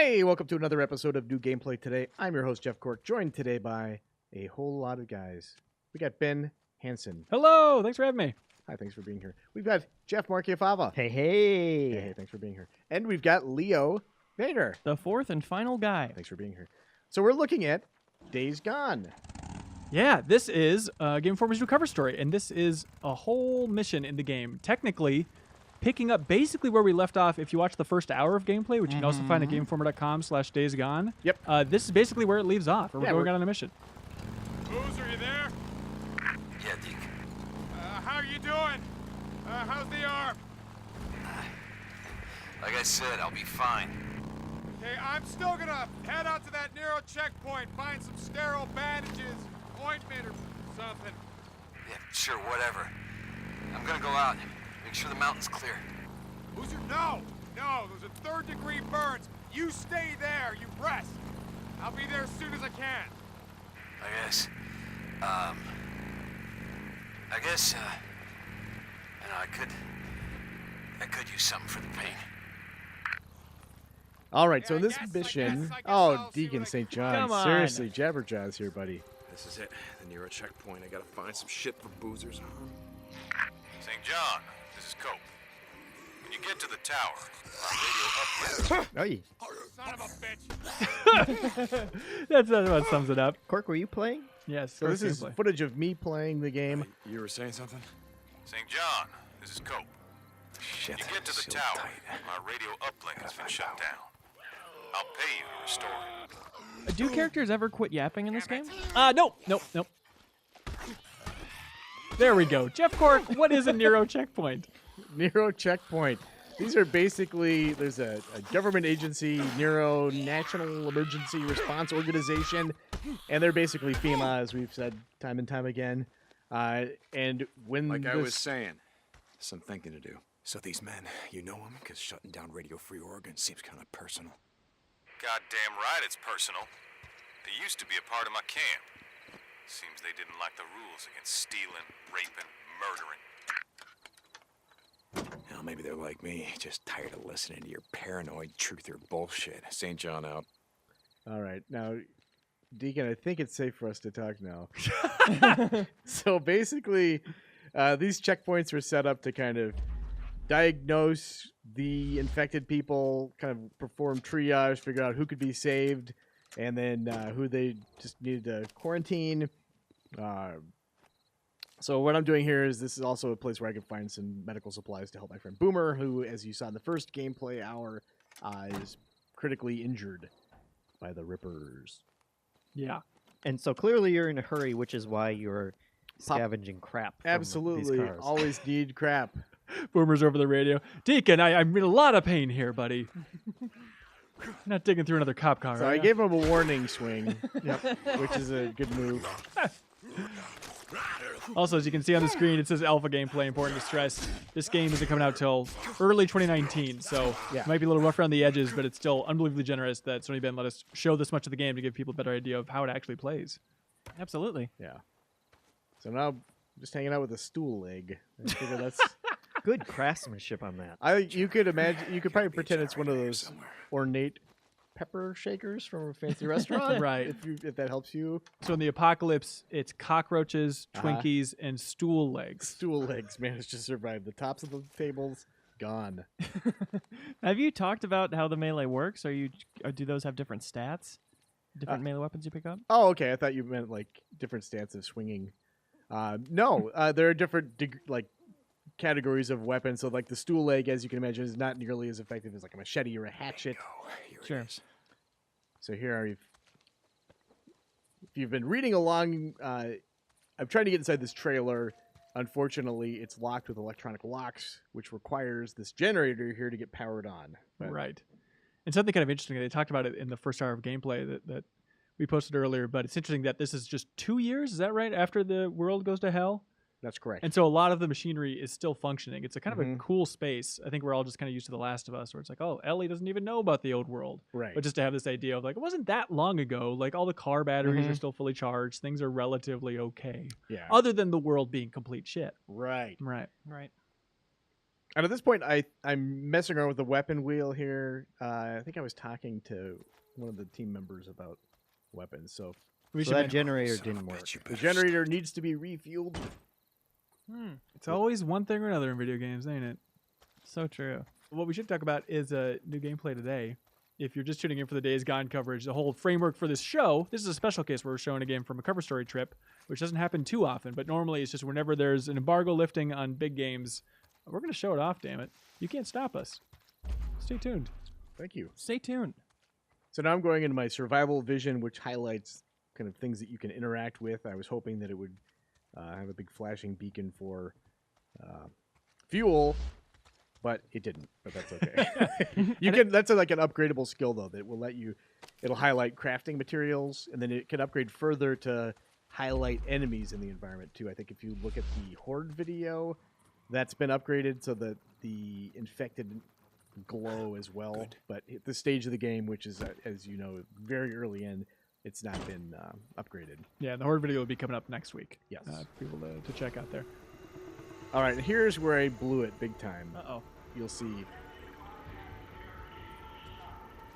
Hey, welcome to another episode of New Gameplay Today. I'm your host, Jeff Cork, joined today by a whole lot of guys. We got Ben Hansen. Hello, thanks for having me. Hi, thanks for being here. We've got Jeff Marchiafava. Hey, Thanks for being here. And we've got Leo Vader. the fourth and final guy. Thanks for being here. So we're looking at Days Gone. Yeah, this is Game Informer's new cover story, and this is a whole mission in the game. Technically, picking up basically where we left off if you watch the first hour of gameplay, which you can also find at GameInformer.com/daysgone. Yep. This is basically where it leaves off, or we're going out on a mission. Boozer, you there? Yeah, Deke. How are you doing? How's the arm? Like I said, I'll be fine. Okay, I'm still gonna head out to that Nero checkpoint, find some sterile bandages, ointment or something. Yeah, sure, whatever. I'm gonna go out. Make sure the mountain's clear. Boozer, no! No, those are third-degree burns. You stay there, you rest. I'll be there as soon as I can. I guess, you know, I could use something for the pain. All right, so Yeah, in this I guess mission... I'll Oh, see Deacon what I St. can- John. Come on. Seriously, Jabberjaw's here, buddy. This is it, the Nero checkpoint. I gotta find some shit for Boozer's arm. St. John, this is Cope. When you get to the tower, our radio uplink. Oh, Son of a bitch! That's what sums it up. Cork, were you playing? Yes. so this first is gameplay. footage of me playing the game. You were saying something? St. John, this is Cope. Shit, You get to the so tower, tight. our radio uplink has been shut down. I'll pay you to restore it. Do characters ever quit yapping in this game? Nope. There we go. Jeff Cork, what is a Nero checkpoint? Nero checkpoint. These are basically, there's a government agency, Nero National Emergency Response Organization, and they're basically FEMA, as we've said time and time again. And when Like I this- was saying, some thinking to do. So these men, you know them? Because shutting down Radio Free Oregon seems kind of personal. Goddamn right it's personal. They used to be a part of my camp. Seems they didn't like the rules against stealing, raping, murdering. Well, maybe they're like me, just tired of listening to your paranoid truther bullshit. St. John out. All right, now, Deacon, I think it's safe for us to talk now. So basically, these checkpoints were set up to kind of diagnose the infected people, kind of perform triage, figure out who could be saved, and then who they just needed to quarantine. So what I'm doing here is this is also a place where I can find some medical supplies to help my friend Boomer, who, as you saw in the first gameplay hour, is critically injured by the Rippers. Yeah. And so clearly you're in a hurry, which is why you're scavenging crap. From Absolutely, These cars. always need crap. Boomer's over the radio. Deacon, I'm in a lot of pain here, buddy. Not digging through another cop car. So are I ya? gave him a warning swing, which is a good move. Also, as you can see on the screen, it says alpha gameplay. Important to stress. This game isn't coming out till early 2019, so Yeah. it might be a little rough around the edges, but it's still unbelievably generous that Sony Ben let us show this much of the game to give people a better idea of how it actually plays. Absolutely. Yeah. So now I'm just hanging out with a stool leg. I figure that's. Good craftsmanship on that. You could imagine. You could probably pretend it's one of those ornate pepper shakers from a fancy restaurant, Right. If that helps you. So in the apocalypse, it's cockroaches, Uh-huh. Twinkies, and stool legs. Stool legs managed to survive. The tops of the tables gone. Have you talked about how the melee works? Do those have different stats? Different melee weapons you pick up? Oh, okay. I thought you meant like different stance of swinging. No, there are different categories of weapons. So like the stool leg, as you can imagine, is not nearly as effective as like a machete or a hatchet. Here Sure. it is. So here, if you've been reading along, I'm trying to get inside this trailer. Unfortunately, it's locked with electronic locks, which requires this generator here to get powered on. But Right. And something kind of interesting, they talked about it in the first hour of gameplay that we posted earlier, but it's interesting that this is just 2 years, is that right, after the world goes to hell? That's correct. And so a lot of the machinery is still functioning. It's a kind of a Mhm. cool space. I think we're all just kind of used to The Last of Us, where it's like, oh, Ellie doesn't even know about the old world. Right. But just to have this idea of like, it wasn't that long ago. Like all the car batteries Mhm. are still fully charged. Things are relatively okay. Yeah. Other than the world being complete shit. Right. Right. Right. And at this point, I'm messing around with the weapon wheel here. I think I was talking to one of the team members about weapons. So We So should that mention- generator Son of a didn't work. bitch, you the better generator needs to be refueled. it's always one thing or another in video games, ain't it? So true. What we should talk about is new gameplay today. If you're just tuning in for the Days Gone coverage, the whole framework for this show, this is a special case where we're showing a game from a cover story trip, which doesn't happen too often, but normally it's just whenever there's an embargo lifting on big games, we're going to show it off, damn it. You can't stop us. Stay tuned. Thank you. Stay tuned. So now I'm going into my survival vision, which highlights kind of things that you can interact with. I was hoping that it would have a big flashing beacon for fuel, but it didn't. But that's okay. You can. That's like an upgradable skill though that will let you. It'll highlight crafting materials, and then it can upgrade further to highlight enemies in the environment too. I think if you look at the Horde video, that's been upgraded so that the infected glow as well. Good. But at this stage of the game, which is as you know very early in, it's not been upgraded. Yeah, the Horde video will be coming up next week. Yes. For people to check out there. All right, here's where I blew it big time. Uh-oh. You'll see.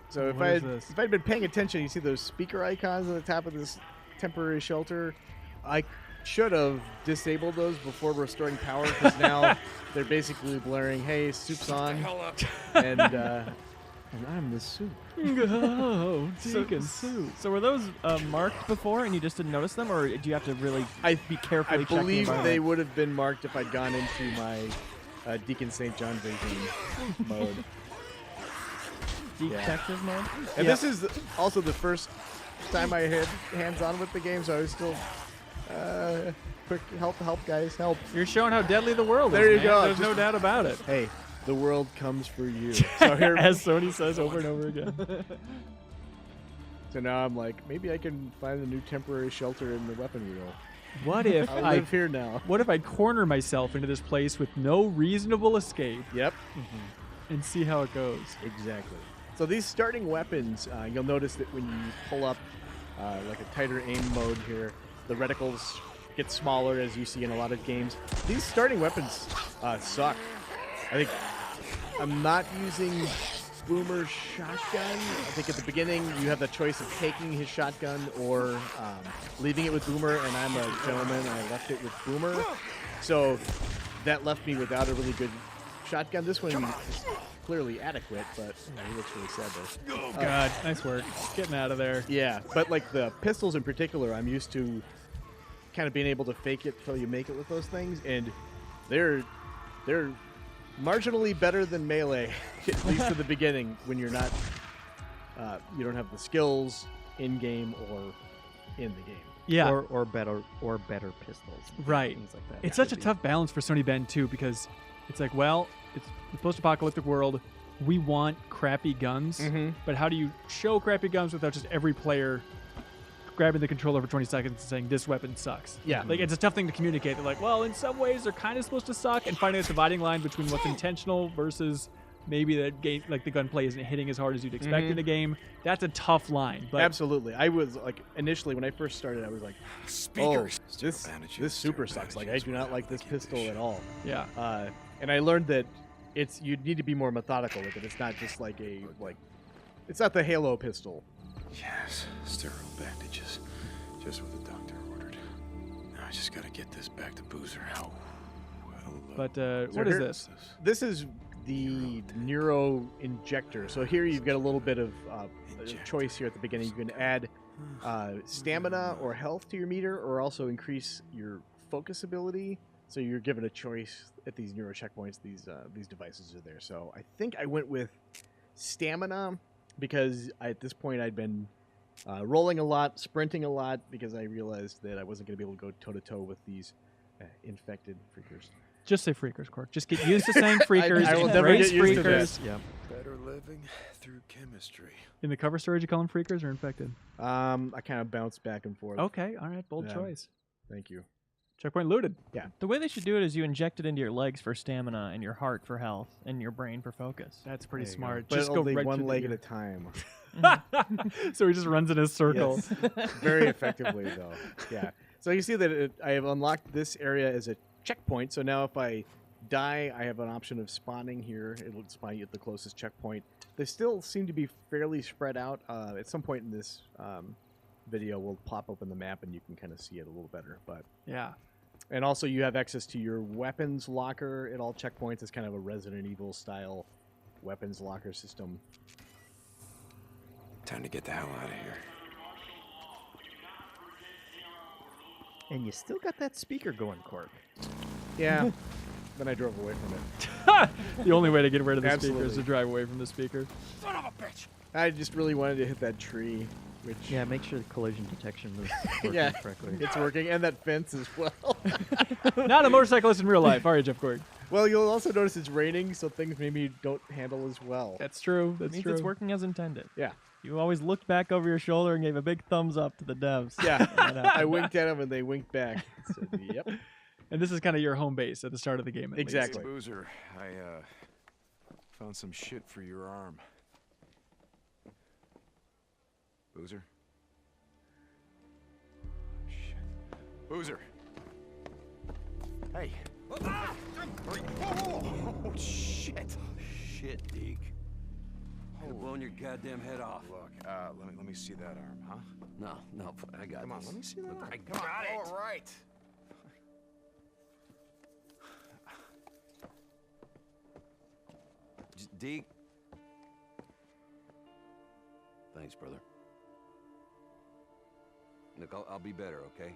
So What is this? if I'd been paying attention, you see those speaker icons at the top of this temporary shelter. I should have disabled those before restoring power because now they're basically blaring, "Hey, soup's on," and I'm the soup. Oh, Deacon Soup. So were those marked before and you just didn't notice them, or do you have to really be carefully I check the believe they environment? would have been marked if I'd gone into my Deacon St. John vision mode. Detective mode? And this is also the first time I had hands-on with the game, so I was still quick help guys, help. You're showing how deadly the world There is, you man. go. There's no Just- doubt about it. Hey, the world comes for you. So here, As Sony says over and over again. so now I'm like, maybe I can find a new temporary shelter in the weapon wheel. What if I I live here now. What if I corner myself into this place with no reasonable escape Yep, and see how it goes? exactly. So these starting weapons, you'll notice that when you pull up like a tighter aim mode here, the reticles get smaller as you see in a lot of games. These starting weapons suck. I think I'm not using Boomer's shotgun. I think at the beginning you have the choice of taking his shotgun or leaving it with Boomer, and I'm a gentleman and I left it with Boomer. So that left me without a really good shotgun. This one is clearly adequate, but he looks really sad there. Oh, God. Nice work. Getting out of there. Yeah, but like the pistols in particular, I'm used to kind of being able to fake it till you make it with those things, and they're marginally better than melee, at least at the beginning when you're not you don't have the skills in game or in the game. Yeah. Or better pistols. and Right. Things like that. It's such a tough balance for Sony Bend, too, because it's like, well, it's the post-apocalyptic world. We want crappy guns, but how do you show crappy guns without just every player grabbing the controller for 20 seconds and saying, this weapon sucks? Yeah. Like, it's a tough thing to communicate. They're like, well, in some ways, they're kind of supposed to suck, and finding a dividing line between what's intentional versus maybe the game, like the gunplay isn't hitting as hard as you'd expect in a game. That's a tough line. But Absolutely. I was like, initially when I first started, I was like, Speakers. oh, this super sucks. Like, I do not like this pistol at all. yeah. And I learned that you need to be more methodical with it. It's not just like it's not the Halo pistol. Yes, sterile bandages. Just what the doctor ordered. Now I just gotta get this back to Boozer. How? But what is here- this? This is the neuro injector. So here you've got a little bit of choice here at the beginning. You can add stamina or health to your meter, or also increase your focus ability. So you're given a choice at these neuro checkpoints. These devices are there. So I think I went with stamina because at this point I'd been rolling a lot, sprinting a lot, because I realized that I wasn't going to be able to go toe-to-toe with these infected freakers. Just say freakers, Cork. Just get used to saying freakers. I will never embrace get used to freakers. that. Yeah. Better living through chemistry. In the cover story, you call them freakers or infected? I kind of bounce back and forth. Okay, all right, bold Yeah. choice. Thank you. Checkpoint looted. The way they should do it is you inject it into your legs for stamina and your heart for health and your brain for focus. That's pretty There you go. smart. But Just go only right one through the leg at ear. a time. So he just runs in a circle. Yes. Very effectively, though. Yeah. So you see that I have unlocked this area as a checkpoint. So now if I die, I have an option of spawning here. It will spawn you at the closest checkpoint. They still seem to be fairly spread out. At some point in this video, we'll pop open the map and you can kind of see it a little better. But Yeah. and also you have access to your weapons locker at all checkpoints. It's kind of a Resident Evil style weapons locker system. Time to get the hell out of here. And you still got that speaker going, Cork. Yeah. Then I drove away from it. The only way to get rid of the speaker is Absolutely. to drive away from the speaker. I just really wanted to hit that tree, which Yeah, make sure the collision detection moves working Yeah. correctly. it's working, and that fence as well. Not a motorcyclist in real life, are you, Jeff Corey? Well, you'll also notice it's raining, so things maybe don't handle as well. That's true. It That's means true. it's working as intended. Yeah. You always looked back over your shoulder and gave a big thumbs up to the devs. Yeah. That happened. I winked at them and they winked back. So, yep. And this is kind of your home base at the start of the game. At least. Exactly. Hey, Boozer, I found some shit for your arm. Boozer? Shit. Boozer! Hey! Oh, shit! Shit, Deke. Could have blown your goddamn head off. Look, let me see that arm, huh? No, I got Come on, this. let me see that arm. I Come on, got it. all right. Deke. Thanks, brother. Look, I'll be better, okay?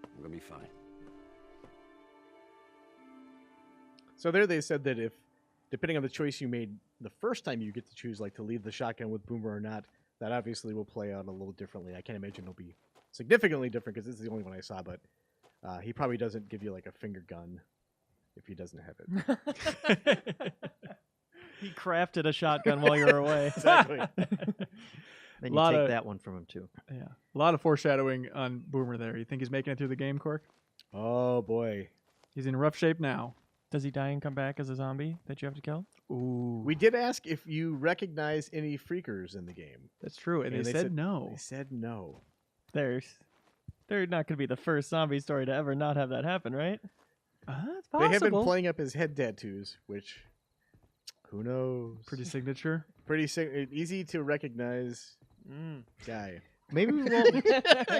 I'm gonna be fine. So there they said that if, depending on the choice you made the first time, you get to choose like to leave the shotgun with Boomer or not. That obviously will play out a little differently. I can't imagine it'll be significantly different because this is the only one I saw. But he probably doesn't give you like a finger gun if he doesn't have it. He crafted a shotgun while you were away. Exactly. Then you Lot take of- that one from him, too. Yeah. A lot of foreshadowing on Boomer there. You think he's making it through the game, Cork? Oh boy. He's in rough shape now. Does he die and come back as a zombie that you have to kill? Ooh. We did ask if you recognize any freakers in the game. That's true. And, And they they said said- no. They said no. They're not going to be the first zombie story to ever not have that happen, right? It's They have been possible. playing up his head tattoos, which who knows? Pretty signature. Pretty easy to recognize guy. Maybe we won't.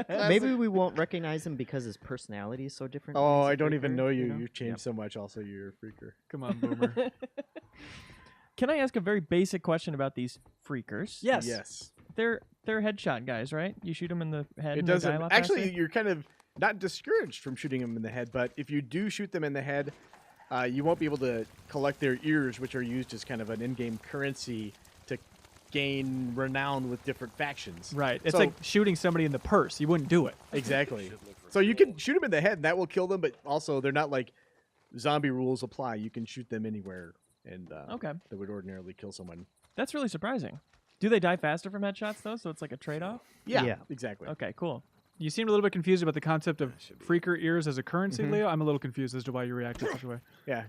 Maybe we won't recognize him because his personality is so different. Oh, He's a I don't even freaker, know you. know? You've changed Yep. so much. Also, you're a freaker. Come on, Boomer. Can I ask a very basic question about these freakers? Yes. Yes. They're headshot guys, right? You shoot them in the head. It and they die a doesn't. lot Actually, faster? you're kind of not discouraged from shooting them in the head, but if you do shoot them in the head, you won't be able to collect their ears, which are used as kind of an in-game currency to gain renown with different factions. Right. It's So- like shooting somebody in the purse. You wouldn't do it. Exactly. So you can shoot them in the head, and that will kill them. But also, they're not like zombie rules apply. You can shoot them anywhere, and Okay. that would ordinarily kill someone. That's really surprising. Do they die faster from headshots though? So it's like a trade-off. Yeah. Exactly. Okay, cool. You seemed a little bit confused about the concept of freaker ears as a currency, Leo. I'm a little confused as to why you reacted such a way. Yeah.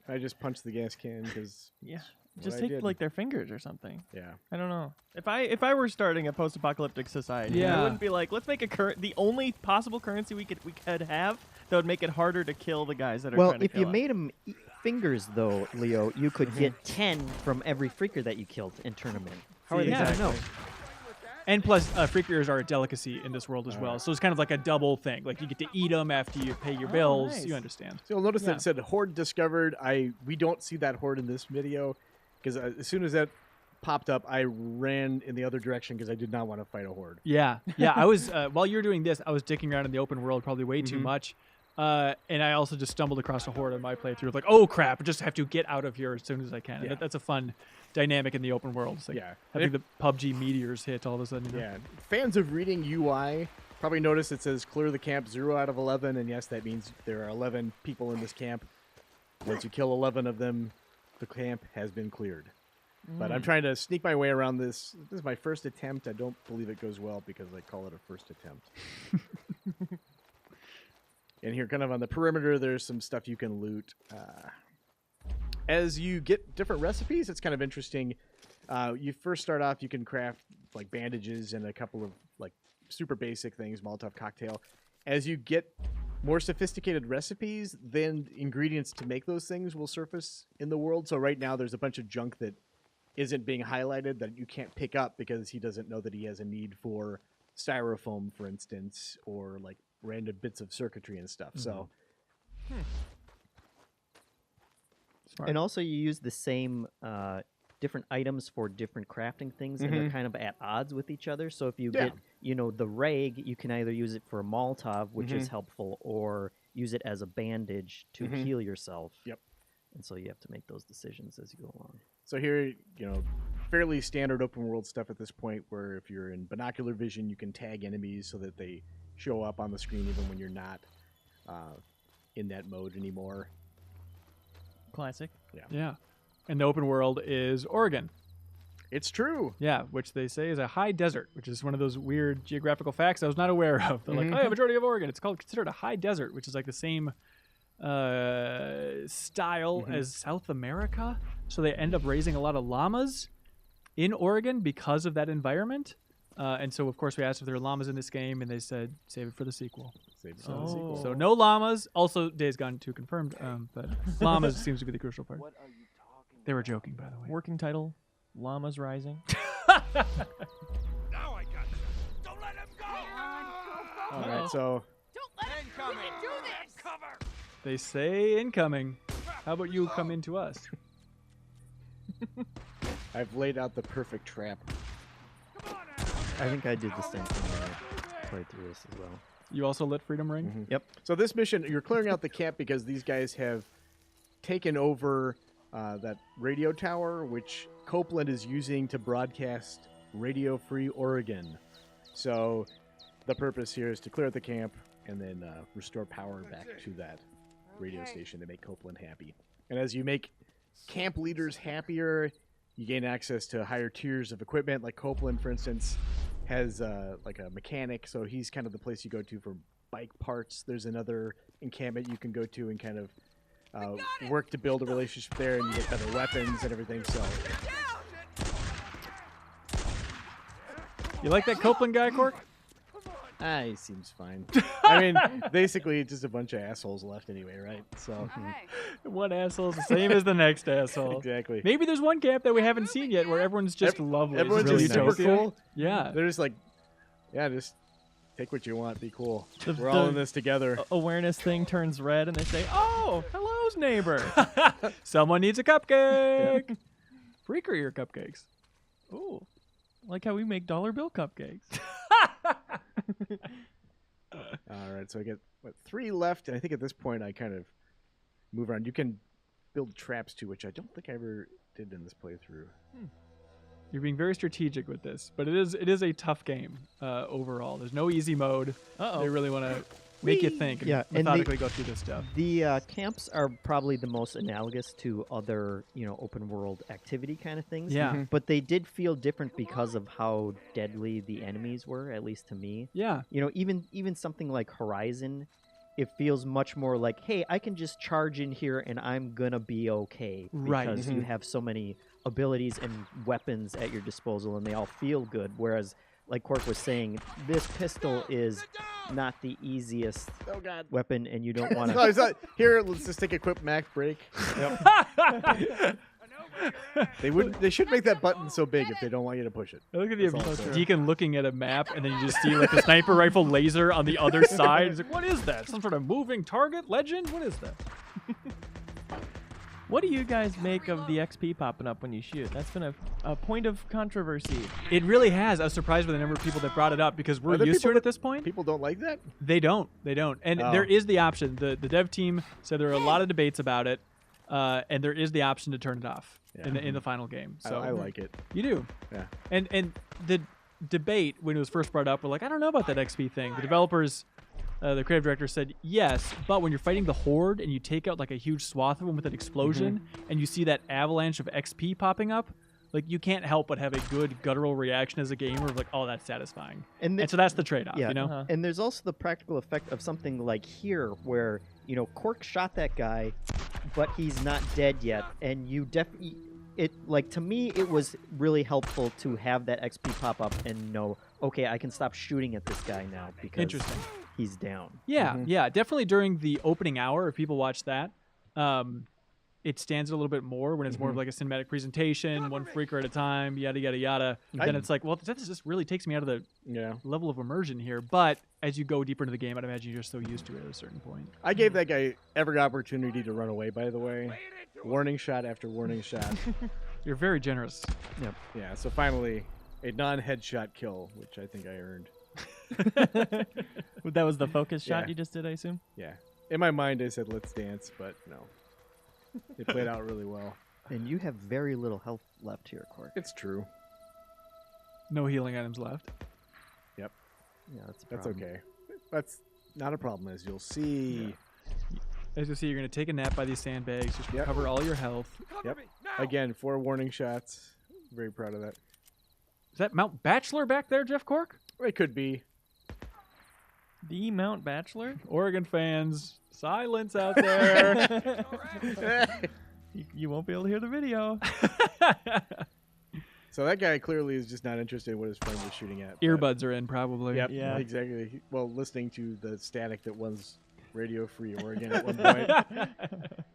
I just punched the gas can because Yeah. what Just I take did. like their fingers or something. yeah. I don't know. If I were starting a post-apocalyptic society, Yeah. I wouldn't be like, let's make the only possible currency we could have that would make it harder to kill the guys that are Well, trying to if kill you us. made them fingers, though, Leo, you could get 10 from every freaker that you killed in tournament. How are See, they going to know? exactly. And plus, freaker ears are a delicacy in this world as well. So it's kind of like a double thing. Like you get to eat them after you pay your bills. nice. You understand. So you'll notice that Yeah. it said horde discovered. We don't see that horde in this video because as soon as that popped up, I ran in the other direction because I did not want to fight a horde. Yeah. Yeah. I was, while you were doing this, I was dicking around in the open world probably way too much. And I also just stumbled across a horde on my playthrough. Like, oh crap! I just have to get out of here as soon as I can. And Yeah. that's a fun dynamic in the open world. It's like Yeah. having the PUBG meteors hit all of a sudden. You know? Yeah. Fans of reading UI probably notice it says clear the camp 0 out of 11. And yes, that means there are 11 people in this camp. Once you kill 11 of them, the camp has been cleared. But I'm trying to sneak my way around this. This is my first attempt. I don't believe it goes well because I call it a first attempt. And here, kind of on the perimeter, there's some stuff you can loot. As you get different recipes, it's kind of interesting. You first start off, you can craft like bandages and a couple of like super basic things, Molotov cocktail. As you get more sophisticated recipes, then ingredients to make those things will surface in the world. So right now there's a bunch of junk that isn't being highlighted that you can't pick up because he doesn't know that he has a need for styrofoam, for instance, or like random bits of circuitry and stuff. So Smart. And also you use the same different items for different crafting things, and they're kind of at odds with each other. So if you get, the rag, you can either use it for a Molotov, which is helpful, or use it as a bandage to heal yourself. Yep. And so you have to make those decisions as you go along. So here, fairly standard open world stuff at this point, where if you're in binocular vision, you can tag enemies so that they show up on the screen even when you're not in that mode anymore. Classic. Yeah. And the open world is Oregon. It's true. Yeah, which they say is a high desert, which is one of those weird geographical facts I was not aware of. They're like, oh, yeah, majority of Oregon. It's considered a high desert, which is like the same style as South America. So they end up raising a lot of llamas in Oregon because of that environment. And so, of course, we asked if there are llamas in this game, and they said, save it for the sequel. Save it for the sequel. So no llamas. Also, Days Gone 2 confirmed, but llamas seems to be the crucial part. They were joking, by the way. Working title, Llamas Rising. Now I got you. Don't let him go! All right, so They say incoming. How about you come into us? I've laid out the perfect trap. I think I did the same thing when I played through this as well. You also lit Freedom Ring? Yep. So this mission, you're clearing out the camp because these guys have taken over that radio tower, which Copeland is using to broadcast Radio Free Oregon. So the purpose here is to clear out the camp and then restore power back to that radio station to make Copeland happy. And as you make camp leaders happier, you gain access to higher tiers of equipment. Like Copeland, for instance, has like a mechanic, so he's kind of the place you go to for bike parts. There's another encampment you can go to and kind of work to build a relationship there, and you get better weapons and everything. So You like that Copeland guy, Cork? he seems fine. I mean, basically, it's just a bunch of assholes left anyway, right? So One asshole's the same as the next asshole. exactly. Maybe there's one camp that we haven't seen yet where everyone's just lovely. Everyone's It's just really super utopia. cool. Yeah. They're just like, yeah, just take what you want, be cool. The- We're all the- in this together. Awareness thing turns red, and they say, "Oh, hello's neighbor." Someone needs a cupcake. Free courier cupcakes. Ooh, like how we make dollar bill cupcakes. All right, so I get 3 left, and I think at this point I kind of move around. You can build traps too, which I don't think I ever did in this playthrough. You're being very strategic with this, but it is a tough game overall. There's no easy mode. Uh-oh. They really want to make you think and Yeah, and methodically go through this stuff. The camps are probably the most analogous to other, open world activity kind of things. Yeah. But they did feel different because of how deadly the enemies were, at least to me. Yeah. Even something like Horizon, it feels much more like, hey, I can just charge in here and I'm gonna be okay. Right. Because you have so many abilities and weapons at your disposal and they all feel good. Whereas, like Cork was saying, this pistol is not the easiest Oh God! weapon, and you don't want No, to. it's not. Here, let's just take a quick Mac break. They should make that button so big if they don't want you to push it. Look at That's all I'm saying. Deacon looking at a map, and then you just see like the sniper rifle laser on the other side. He's like, "What is that? Some sort of moving target? Legend? What is that?" What do you guys make of the XP popping up when you shoot? That's been a point of controversy. It really has. I was surprised by the number of people that brought it up because we're Are there used to people it at this point. People don't like that. They don't. And Oh. there is the option. The dev team said there are a lot of debates about it, and there is the option to turn it off in the final game. So I like it. You do. Yeah. And the debate when it was first brought up, we're like, I don't know about that XP thing. The developers, the creative director said yes, but when you're fighting the Horde and you take out like a huge swath of them with an explosion, and you see that avalanche of XP popping up, like you can't help but have a good guttural reaction as a gamer of like, oh, that's satisfying. And So that's the trade-off, Yeah, you know? and there's also the practical effect of something like here, where Cork shot that guy, but he's not dead yet, and you definitely. To me, it was really helpful to have that XP pop up and know, okay, I can stop shooting at this guy now because Interesting. he's down. Yeah, yeah, definitely during the opening hour, if people watch that, it stands a little bit more when it's more of like a cinematic presentation, one freaker at a time, yada, yada, yada. Then it's like, well, this just really takes me out of the level of immersion here. But as you go deeper into the game, I'd imagine you're so used to it at a certain point. I gave that guy every opportunity to run away, by the way. Warning shot after warning shot. You're very generous. Yep. Yeah, so finally, a non-headshot kill, which I think I earned. That was the focus shot Yeah. you just did, I assume? Yeah. In my mind, I said, let's dance, but no. It played out really well. And you have very little health left here, Cork. It's true. No healing items left. Yep. Yeah, that's a That's problem. okay. That's not a problem, as you'll see. As you'll see, you're going to take a nap by these sandbags, just Yep. recover all your health. Yep. Again, 4 warning shots. Very proud of that. Is that Mount Bachelor back there, Jeff Cork? It could be. The Mount Bachelor? Oregon fans, silence out there. You won't be able to hear the video. So that guy clearly is just not interested in what his friend was shooting at. but- Earbuds are in, probably. Yep, Yeah. exactly. Well, listening to the static that was Radio Free Oregon at one point.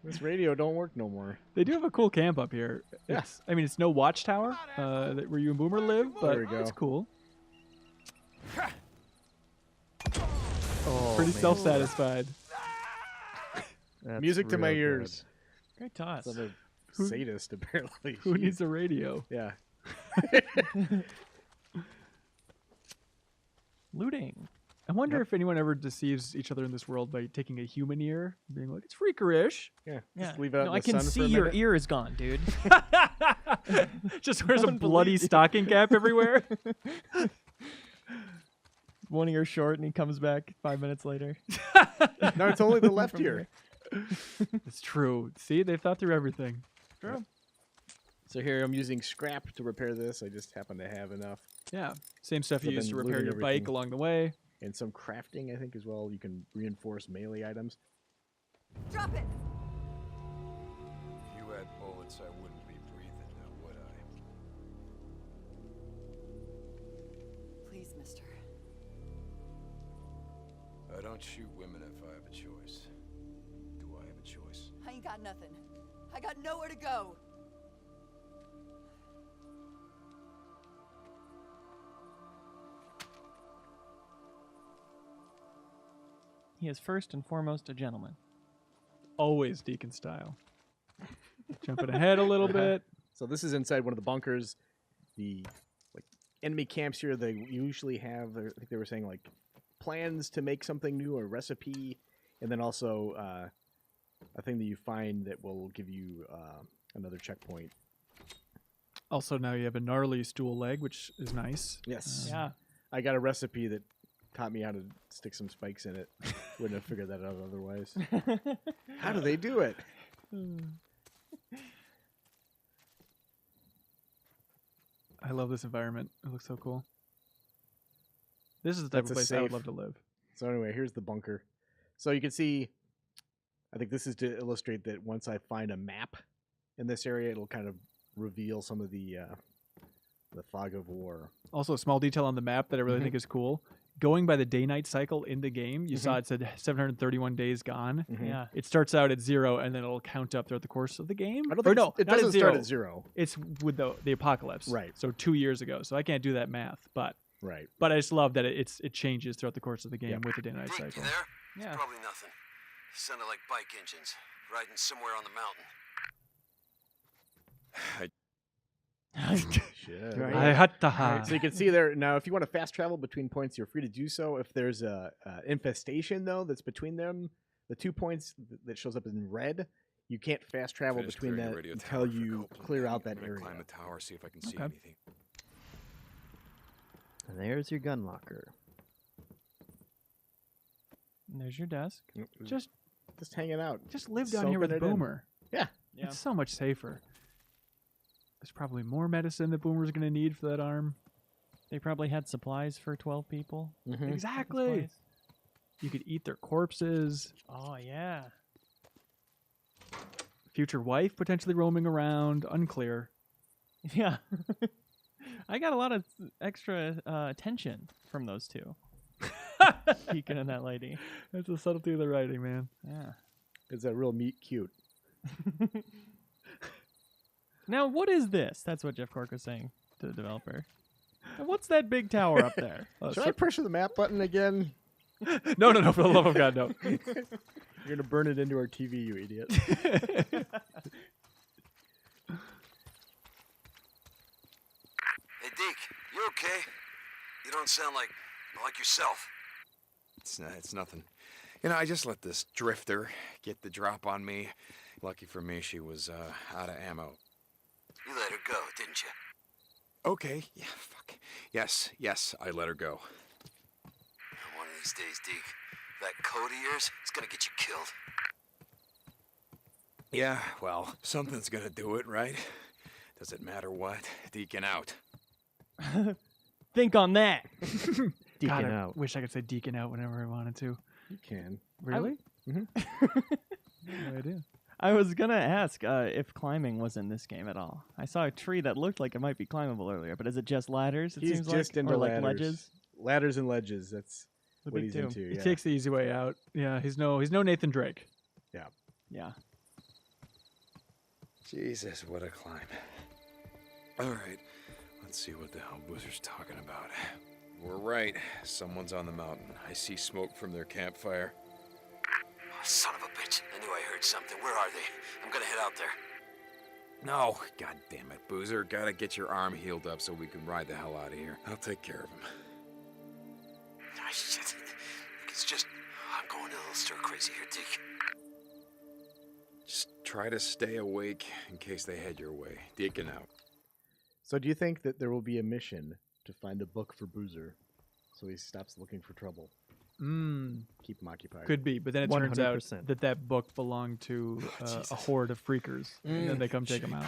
This radio don't work no more. They do have a cool camp up here. Yeah. I mean, it's no watchtower where you and Boomer live, but There we go. it's cool. Oh, Pretty man. self-satisfied. That's Music to my real good. ears. Great toss. Some of sadist, apparently. Who Jeez. needs a radio? Yeah. Looting. I wonder if anyone ever deceives each other in this world by taking a human ear and being like, it's freakerish. Yeah. Yeah. Just leave it out No, in I the can sun see for a your minute. ear is gone, dude. Just wears a Don't bloody believe you. stocking cap everywhere. One ear short, and he comes back 5 minutes later. No, it's only the left From ear. It's true. See, they've thought through everything. True. So here I'm using scrap to repair this. I just happen to have enough. Yeah. Same stuff you I've used to been repair looting your bike everything. along the way. And some crafting, I think, as well. You can reinforce melee items. Drop it! If you had bullets, I wouldn't be breathing now, would I? Please, mister. I don't shoot women if I have a choice. Do I have a choice? I ain't got nothing. I got nowhere to go. He is first and foremost a gentleman. Always Deacon style. Jumping ahead a little bit. So this is inside one of the bunkers. The enemy camps here, they usually have, I think they were saying, like, plans to make something new, a recipe, and then also a thing that you find that will give you another checkpoint. Also, now you have a gnarly stool leg, which is nice. Yes. Yeah. I got a recipe that taught me how to stick some spikes in it. Wouldn't have figured that out otherwise. How do they do it? I love this environment. It looks so cool. This is the type That's of a place I would safe. love to live. So anyway, here's the bunker. So you can see, I think this is to illustrate that once I find a map in this area, it'll kind of reveal some of the fog of war. Also, a small detail on the map that I really think is cool. Going by the day-night cycle in the game, you saw it said 731 days gone. Yeah. It starts out at 0, and then it'll count up throughout the course of the game. I don't Or think no, it not doesn't start at 0. It's with the apocalypse. Right. So 2 years ago. So I can't do that math, but Right. I just love that it changes throughout the course of the game Yep. with the day-night Brink, cycle. you there? Yeah. Probably nothing. Sounded like bike engines, riding somewhere on the mountain. Shit. Right. I had to Right, ha. so you can see there now. If you want to fast travel between points, you're free to do so. If there's a infestation though that's between them, the 2 points that shows up in red, you can't fast travel Finished between clearing that the radio until tower for you Copeland. clear out I'm that gonna area. climb the tower, see if I can see Okay. anything. And there's your gun locker. And there's your desk. Just hanging out. live down here with Soaking it in. Boomer. Yeah. Yeah. It's so much safer. There's probably more medicine that Boomer's going to need for that arm. They probably had supplies for 12 people. Mhm. Exactly. Supplies. You could eat their corpses. Oh, yeah. Future wife potentially roaming around. Unclear. Yeah. I got a lot of extra attention from those two. Deacon and that lady. That's the subtlety of the writing, man. Yeah. It's a real meat cute. Now, what is this? That's what Jeff Cork was saying to the developer. And what's that big tower up there? Should I pressure the map button again? No, for the love of God, no. You're gonna burn it into our TV, you idiot. Hey, Deke, you okay? You don't sound like yourself. It's nothing. You know, I just let this drifter get the drop on me. Lucky for me, she was out of ammo. You let her go, didn't you? Okay, yeah, fuck. Yes, I let her go. One of these days, Deke, that code of yours is gonna get you killed. Yeah, well, something's gonna do it, right? Does it matter what? Deacon out. Think on that. Deacon God, I out. wish I could say deacon out whenever I wanted to. You can. Really? Mhm. No idea. I was gonna ask if climbing was in this game at all. I saw a tree that looked like it might be climbable earlier, but is it just ladders? It He's seems just like, into or like ladders. ledges. Ladders and ledges. That's The what big he's two. into. He Yeah. takes the easy way out. Yeah, he's no Nathan Drake. Yeah. Jesus, what a climb. All right, let's see what the hell Boozer's talking about. We're right. Someone's on the mountain. I see smoke from their campfire. Oh, son of a bitch. I knew I heard something. Where are they? I'm gonna head out there. No, god damn it, Boozer. Gotta get your arm healed up so we can ride the hell out of here. I'll take care of him. Ah, shit. It's just, I'm going a little stir crazy here, Deke. Just try to stay awake in case they head your way. Deacon out. So do you think that there will be a mission to find a book for Boozer so he stops looking for trouble? Keep him occupied. Could be, but then it turns out 100%. that book belonged to a horde of freakers, and then they come take him out.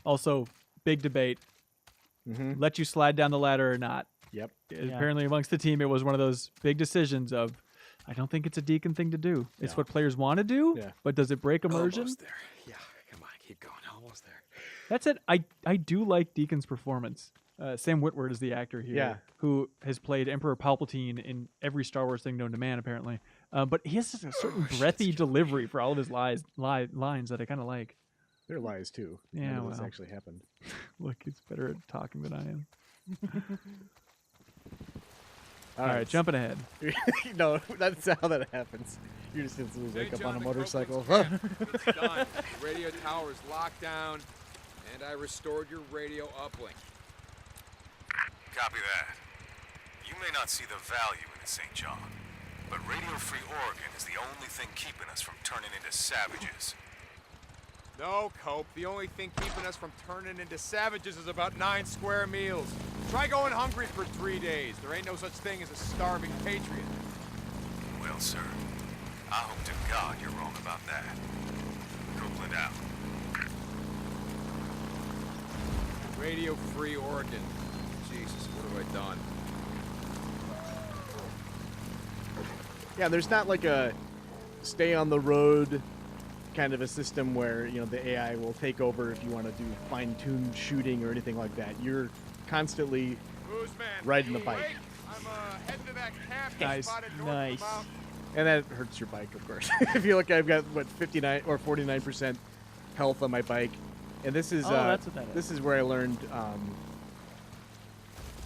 Also, big debate: let you slide down the ladder or not? Yep. Apparently, amongst the team, it was one of those big decisions of, I don't think it's a Deacon thing to do. It's what players want to do, but does it break immersion? Almost there. Yeah, come on, keep going. Almost there. That's it. I do like Deacon's performance. Sam Witwer is the actor here, who has played Emperor Palpatine in every Star Wars thing known to man, apparently. But he has a certain breathy delivery for all of his lines that I kind of like. They're lies too. Yeah, None of this well. actually happened. Look, he's better at talking than I am. All All right, jumping ahead. No, that's how that happens. You just instantly wake up on a motorcycle. It's done. The radio tower is locked down, and I restored your radio uplink. Copy that. You may not see the value in the St. John, but Radio Free Oregon is the only thing keeping us from turning into savages. No, Cope. The only thing keeping us from turning into savages is about 9 square meals. Try going hungry for 3 days. There ain't no such thing as a starving patriot. Well, sir, I hope to God you're wrong about that. Copeland out. Radio Free Oregon. Jesus, what have I done? Yeah, there's not like a stay on the road kind of a system where, you know, the AI will take over if you want to do fine-tuned shooting or anything like that. You're constantly riding the bike. I'm heading to that camp Nice. spotted north of the Nice. mountain. And that hurts your bike, of course. If you look, I've got, what, 59 or 49% health on my bike. And this is that's what that is. this is where I learned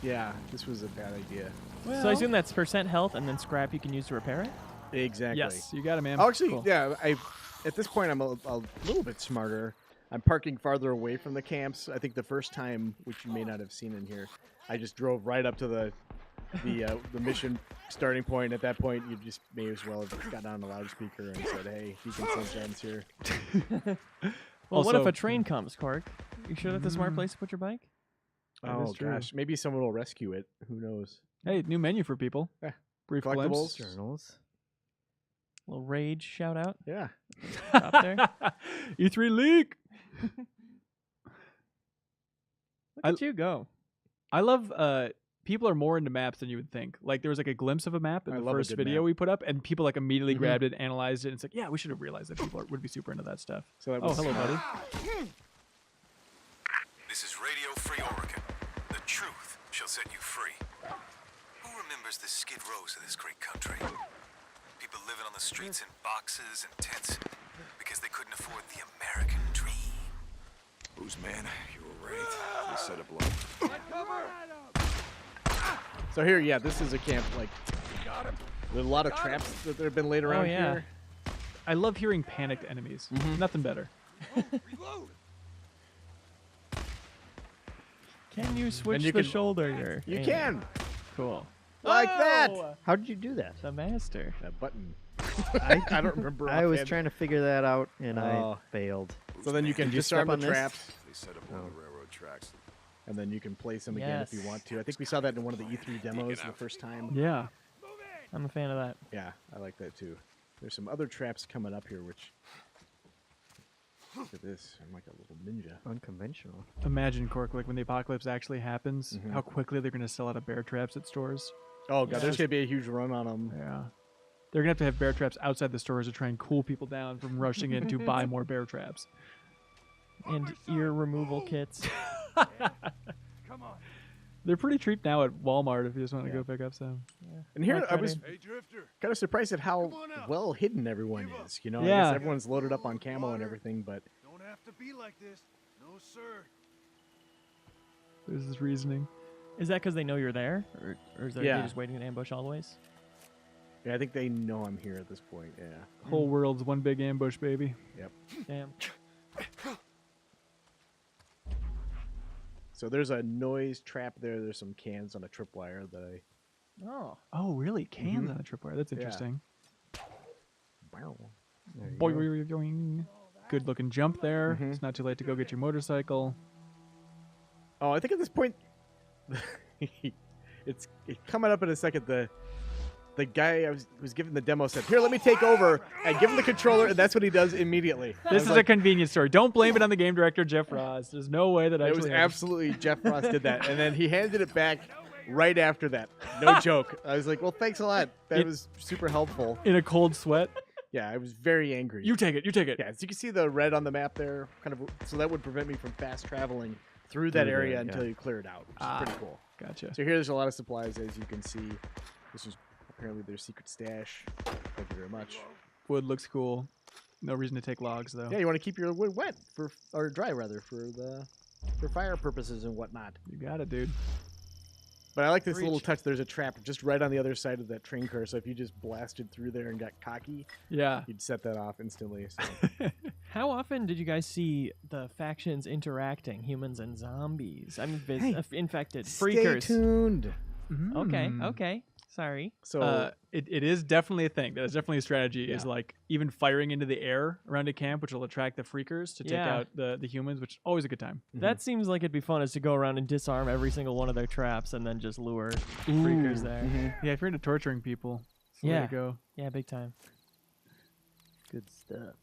yeah, this was a bad idea. So I assume that's percent health and then scrap you can use to repair it? Exactly. Yes, you got it, man. Oh, actually, Cool. yeah, at this point I'm a little bit smarter. I'm parking farther away from the camps. I think the first time, which you may not have seen in here, I just drove right up to the mission starting point. At that point, you just may as well have got on a loudspeaker and said, "Hey, Deacon Sunshine's here." Well, what if Also- a train comes, Cork? You sure that's a smart place to put your bike? That Oh is true. gosh, maybe someone will rescue it. Who knows? Hey, new menu for people. Yeah. Brief Collectibles. glimpse. Journals. little rage shout out. Yeah. Stop there. E3 leak. Look at you go. I love people are more into maps than you would think. Like there was like a glimpse of a map in I the love a first good video map. we put up, and people like immediately grabbed it, analyzed it, and it's like, yeah, we should have realized that people would be super into that stuff. So that Oh, was hello, smart. buddy. This is Radio Free Oregon. The truth shall set you free. remembers the skid rows of this great country. People living on the streets in boxes and tents because they couldn't afford the American dream. Who's man? You were right. They set up low. So here, yeah, this is a camp. Like, there's a lot of traps that have been laid around yeah. here. I love hearing panicked enemies. Nothing better. Can you switch you the can- shoulder? Your You aim? can, Cool. like that. How did you do that? The master. That button. I don't remember. I was offhand. trying to figure that out, and Oh. I failed. So then you can Did you disarm step the on this? traps, They set up on the railroad tracks. and then you can place them again if you Yes. want to. I think we saw that in one of the E3 demos the first time. Yeah. I'm a fan of that. Yeah, I like that too. There's some other traps coming up here, which... Look at this. I'm like a little ninja. Unconventional. Imagine, Cork, like when the apocalypse actually happens, how quickly they're going to sell out of bear traps at stores. Oh, God, there's going to be a huge run on them. Yeah. They're going to have bear traps outside the stores to try and cool people down from rushing in to buy more bear traps. And ear removal kits. They're pretty cheap now at Walmart if you just want to go pick up some. And here, Like I was cutting. kind of surprised at how well hidden everyone is. You know, I Yeah. guess everyone's loaded up on camo and everything, but Don't have to be like this. No, sir. There's this reasoning. Is that because they know you're there? Or is they Yeah. just waiting in ambush always? yeah, I think they know I'm here at this point. Yeah. The whole world's one big ambush, baby. Yep. Damn. So there's a noise trap there. There's some cans on a tripwire that Oh. Oh, really? Cans on a tripwire. That's interesting. Wow. There you Boing, go. boing, boing. Good looking jump there. It's not too late to go get your motorcycle. Oh, I think at this point, it's coming up in a second. The guy I was giving the demo said, "Here, let me take over," and give him the controller, and that's what he does immediately. I This was is a like, convenience story. Don't blame it on the game director, Jeff Ross. There's no way that it was actually happened. absolutely Jeff Frost did that, and then he handed it back right after that. No joke. I was like, "Well, thanks a lot. That It- was super helpful." in a cold sweat. Yeah, I was very angry. You take it. You take it. Yeah, as you can see the red on the map there, kind of, so that would prevent me from fast traveling through that Through area there, until yeah. you clear it out, which Ah. is pretty cool. Gotcha. So here there's a lot of supplies, as you can see. This is apparently their secret stash. Thank you very much. Wood looks cool. No reason to take logs though. Yeah, you want to keep your wood wet or dry rather, for fire purposes and whatnot. You got it, dude. But I like this little touch. There's a trap just right on the other side of that train car. So if you just blasted through there and got cocky, Yeah. you'd set that off instantly. So. How often did you guys see the factions interacting, humans and zombies? I mean, infected, freakers. Stay tuned. Okay, Mm. okay. Sorry. So It is definitely a thing. That is definitely a strategy. Is Yeah. like even firing into the air around a camp, which will attract the freakers to take Yeah. out the humans, which is always a good time. That seems like it'd be fun, is to go around and disarm every single one of their traps and then just lure freakers there. Yeah, if you're into torturing people, it's the way Yeah. to go. Yeah, big time. Good stuff.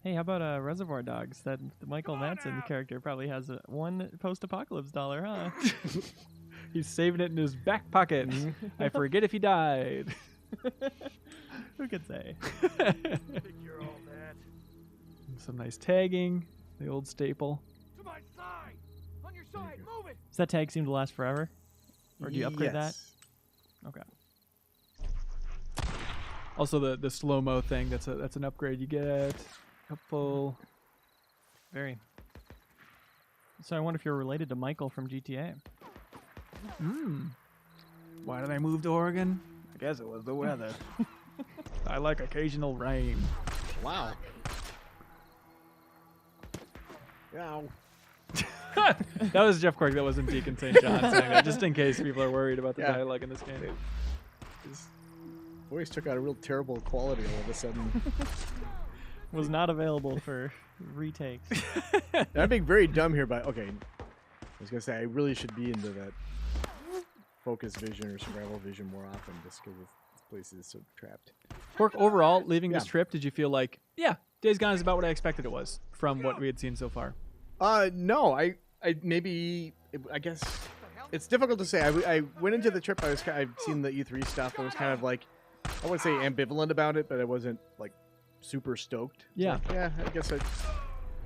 Hey, how about Reservoir Dogs? That Michael Madsen character probably has one post-apocalypse dollar, huh? He's saving it in his back pocket. I forget if he died. Who could say? Some nice tagging, the old staple. To my side. On your side. Move it. Does that tag seem to last forever? Or do you upgrade that? Yes. Okay. Also the slow mo thing. That's an upgrade you get. Couple. Very. So I wonder if you're related to Michael from GTA. Why did I move to Oregon? I guess it was the weather. I like occasional rain. Wow. Wow. That was Jeff Quirk. That wasn't Deacon St. John saying that, just in case people are worried about the Yeah. dialogue in this game. His voice took on a real terrible quality all of a sudden. Was not available for retakes. And I'm being very dumb here, but okay. I was gonna say I really should be into that focus vision or survival vision more often, just because this place is so trapped. Quirk, overall, leaving this Yeah. trip, did you feel like, yeah, Days Gone is about what I expected it was from what we had seen so far? No, I guess it's difficult to say. I went into the trip. I've seen the E3 stuff. I was kind of like, I wouldn't say ambivalent about it, but I wasn't like super stoked. It's Yeah. like, yeah, I guess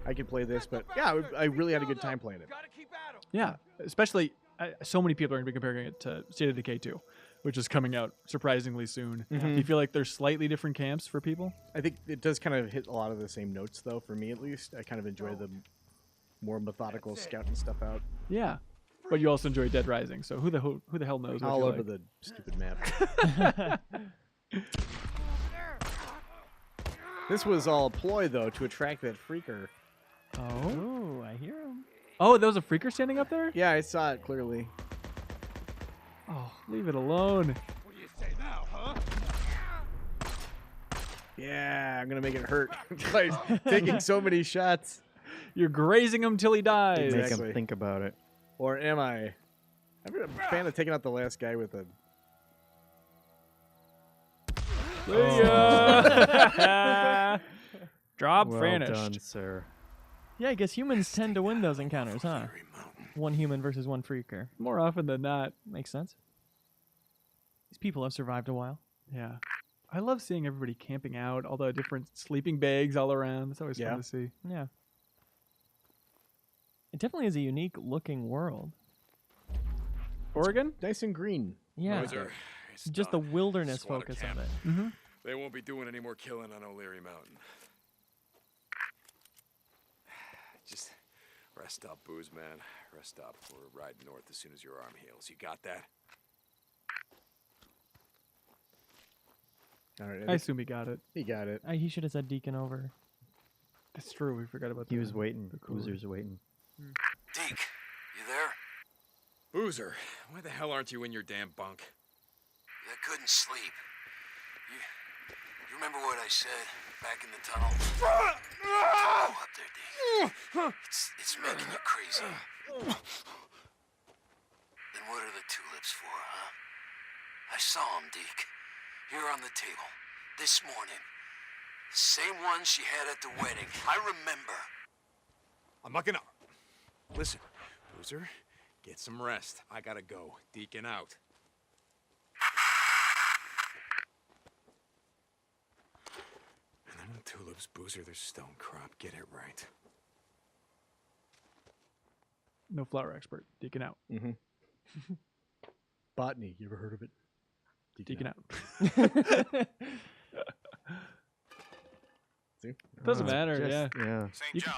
I could play this, but yeah, I really had a good time playing it. Gotta keep at 'em. Yeah, especially so many people are going to be comparing it to State of Decay 2, which is coming out surprisingly soon. Do you feel like there's slightly different camps for people? I think it does kind of hit a lot of the same notes, though, for me at least. I kind of enjoy the more methodical scouting stuff out. Yeah. But you also enjoy Dead Rising, so who the hell knows what All you over like. the stupid map. This was all a ploy, though, to attract that freaker. Oh, I hear him. Oh, there was a freaker standing up there? Yeah, I saw it clearly. Oh, leave it alone. What do you say now, huh? Yeah, I'm going to make it hurt by taking so many shots. You're grazing him till he dies. Make Exactly. him think about it. Or am I? I'm a fan of taking out the last guy with a... Drop Well vanished. done, sir. Yeah, I guess humans tend to win those encounters, huh? One human versus one freaker. More often than not. Makes sense. These people have survived a while. Yeah. I love seeing everybody camping out, all the different sleeping bags all around. It's always Yeah. fun to see. Yeah. It definitely is a unique looking world. Oregon? Nice and green. Yeah. Boozer, it's Just the done. wilderness Squatter focus camp. of it. Mm-hmm. They won't be doing any more killing on O'Leary Mountain. Just rest up, Booze, man. Rest up. We're riding north as soon as your arm heals. You got that? All right, I assume he got it. he got it. He should have said Deacon over. That's true. We forgot about that. He was waiting. the cooler. Boozer's waiting. Deke, you there? Boozer, why the hell aren't you in your damn bunk? I couldn't sleep. You remember what I said back in the tunnel? Go up there, Deke. It's making you crazy. Then what are the tulips for, huh? I saw them, Deke. Here on the table. This morning. The same ones she had at the wedding. I remember. I'm not gonna... Listen, Boozer, get some rest. I gotta go. Deacon out. And then the tulips, Boozer, there's stone crop. Get it right. No flower expert. Deacon out. Botany, you ever heard of it? Deacon out. See? Doesn't matter, Just- yeah. Yeah. St. John,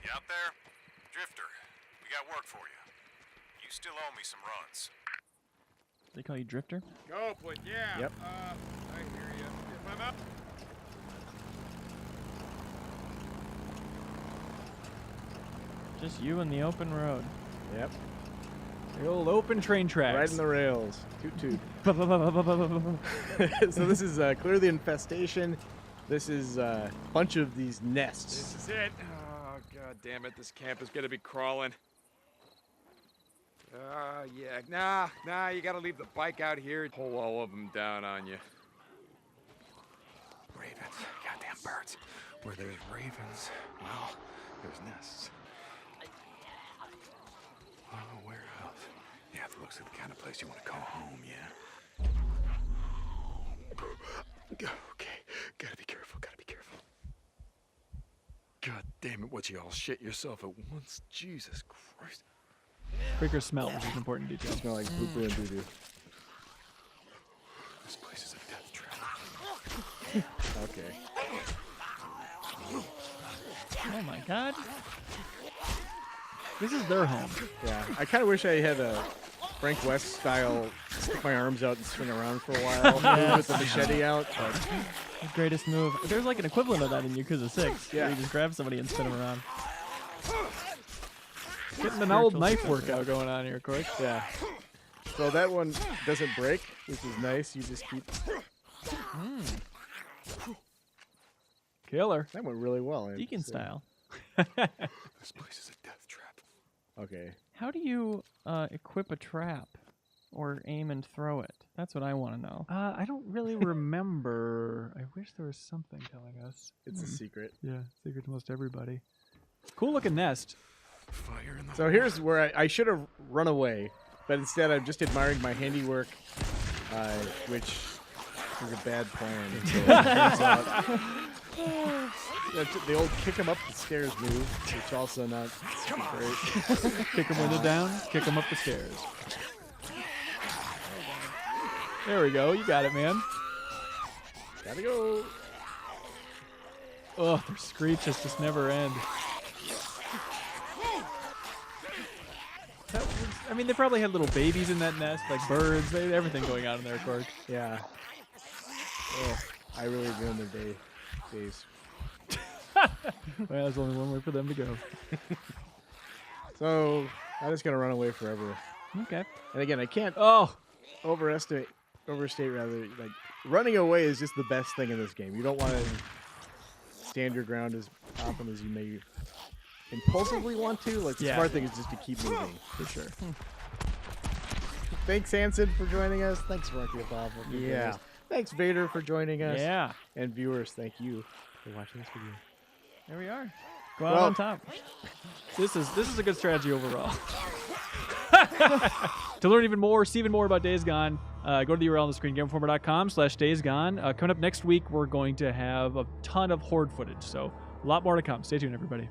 you out there? Drifter, we got work for you. You still owe me some runs. They call you Drifter? Copeland, yeah. Yep. I hear you. If I'm out... Just you and the open road. Yep. The old open train tracks. Right in the rails. Toot toot. So this is clearly infestation. This is a bunch of these nests. This is it. Oh, god damn it. This camp is gonna be crawling. Yeah. Nah, you gotta leave the bike out here. Pull all of them down on you. Ravens. Goddamn birds. Where there's ravens, well, there's nests. Oh, where else? Yeah, it looks like the kind of place you want to call home, yeah. Okay, gotta be careful, gotta be careful. God damn it, what you all shit yourself at once? Jesus Christ. Freaker smell, which is an important detail. Smell like poo poo and doo doo. This place is a death trap. Okay. Oh my god. This is their home. Yeah, I kind of wish I had a Frank West style stick my arms out and swing around for a while with the machete out. But The greatest move. There's like an equivalent of that in Yakuza 6. Yeah. Where you just grab somebody and spin them around. Getting an old knife workout going on here, quick. yeah. So that one doesn't break, which is nice. You just keep. Killer. That went really well. I have to Deacon say. style. This place is a death trap. Okay. How do you equip a trap or aim and throw it? That's what I want to know. I don't really remember. I wish there was something telling us. It's a secret. Yeah, secret to most everybody. Cool looking nest. Fire in the So here's where I should have run away, but instead I'm just admiring my handiwork, which is a bad plan. So it turns out The old kick him up the stairs move, which also not great. Kick him when they're down, kick him up the stairs. There we go. You got it, man. Gotta go. Oh, their screeches just never end. I mean, they probably had little babies in that nest, like birds. They had everything going on in there, of course. Yeah. Oh, I really ruined their days. Well, there's only one way for them to go. So I'm just gonna run away forever. Okay. And again, I can't Oh, overstate rather. Like running away is just the best thing in this game. You don't want to stand your ground as often as you may impulsively want to. Like the Yeah. smart thing is just to keep moving. for sure. Thanks, Hanson, for joining us. Thanks, Rocky Bob. For joining Yeah. us. Thanks, Vader, for joining us. Yeah. And viewers, thank you for watching this video. There we are. Go out Well- on top. This is a good strategy overall. To learn even more, see even more about Days Gone, go to the URL on the screen, GameInformer.com/Days Gone. Coming up next week, we're going to have a ton of Horde footage, so a lot more to come. Stay tuned, everybody.